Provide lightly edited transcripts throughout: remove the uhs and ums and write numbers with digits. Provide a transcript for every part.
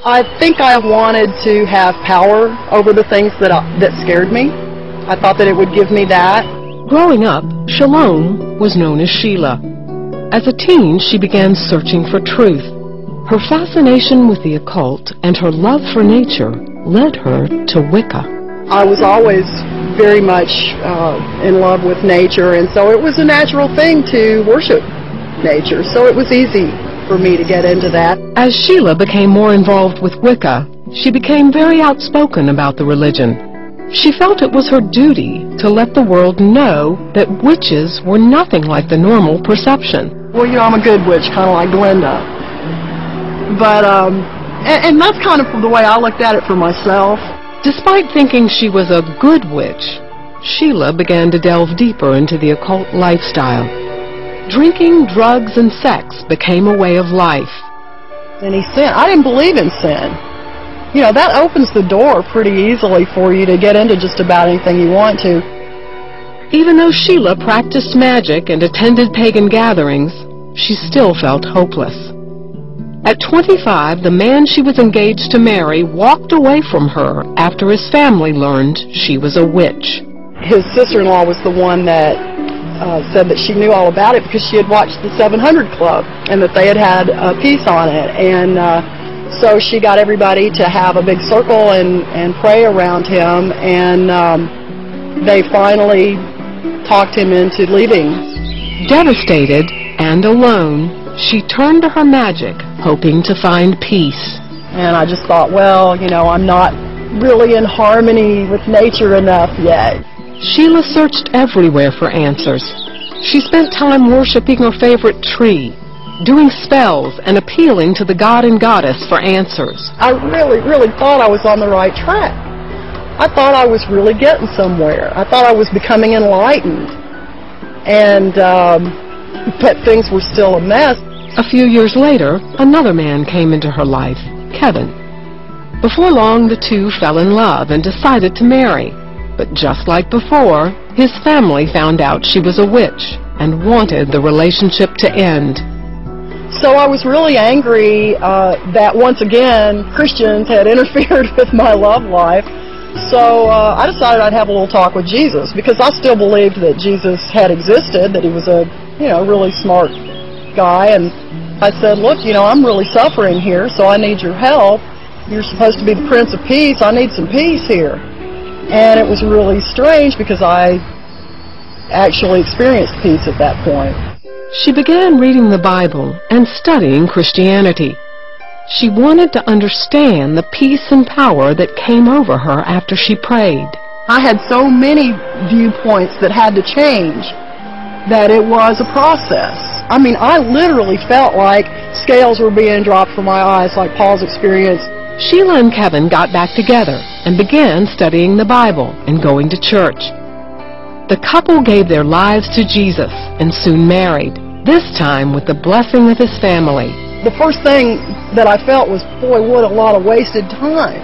I think I wanted to have power over the things that scared me. I thought that it would give me that. Growing up, Shalom was known as Sheila. As a teen, she began searching for truth. Her fascination with the occult and her love for nature led her to Wicca. I was always very much in love with nature, and so it was a natural thing to worship nature, so it was easy for me to get into that. As Sheila became more involved with Wicca, she became very outspoken about the religion. She felt it was her duty to let the world know that witches were nothing like the normal perception. Well, you know, I'm a good witch, kind of like Glenda. But, and that's kind of the way I looked at it for myself. Despite thinking she was a good witch, Sheila began to delve deeper into the occult lifestyle. Drinking, drugs, and sex became a way of life. Any sin. I didn't believe in sin. You know, that opens the door pretty easily for you to get into just about anything you want to. Even though Sheila practiced magic and attended pagan gatherings, she still felt hopeless. At 25, the man she was engaged to marry walked away from her after his family learned she was a witch. His sister-in-law was the one that said that she knew all about it because she had watched the 700 Club and that they had had a piece on it. And so she got everybody to have a big circle and pray around him, and they finally talked him into leaving. Devastated and alone, she turned to her magic, hoping to find peace. And I just thought, well, you know, I'm not really in harmony with nature enough yet. Sheila searched everywhere for answers. She spent time worshiping her favorite tree, doing spells and appealing to the god and goddess for answers. I really thought I was on the right track. I thought I was really getting somewhere. I thought I was becoming enlightened. And, but things were still a mess. A few years later, another man came into her life, Kevin. Before long, the two fell in love and decided to marry. But just like before, his family found out she was a witch and wanted the relationship to end. So I was really angry that once again Christians had interfered with my love life. So I decided I'd have a little talk with Jesus, because I still believed that Jesus had existed, that he was a, you know, really smart guy. And I said, look, you know, I'm really suffering here, so I need your help. You're supposed to be the Prince of Peace. I need some peace here. And it was really strange because I actually experienced peace at that point. She began reading the Bible and studying Christianity. She wanted to understand the peace and power that came over her after she prayed. I had so many viewpoints that had to change that it was a process. I mean, I literally felt like scales were being dropped from my eyes, like Paul's experience. Sheila and Kevin got back together and began studying the Bible and going to church. The couple gave their lives to Jesus and soon married, this time with the blessing of his family. The first thing that I felt was, boy, what a lot of wasted time.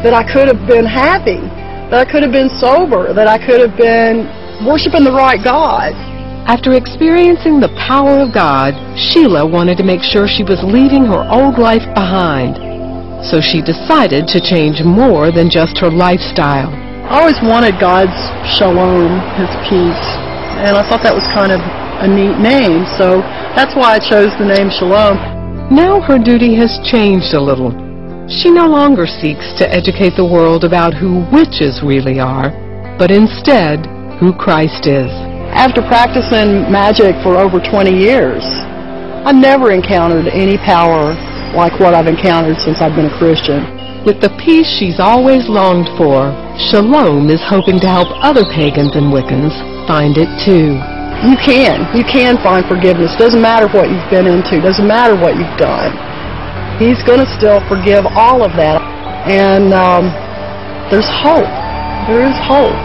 That I could have been happy, that I could have been sober, that I could have been worshiping the right God. After experiencing the power of God, Sheila wanted to make sure she was leaving her old life behind. So she decided to change more than just her lifestyle. I always wanted God's shalom, his peace, and I thought that was kind of a neat name, so that's why I chose the name Shalom. Now her duty has changed a little. She no longer seeks to educate the world about who witches really are, but instead who Christ is. After practicing magic for over 20 years, I never encountered any power like what I've encountered since I've been a Christian. With the peace she's always longed for, Shalom is hoping to help other pagans and Wiccans find it too. You can find forgiveness. Doesn't matter what you've been into, doesn't matter what you've done. He's going to still forgive all of that. And there's hope. There is hope.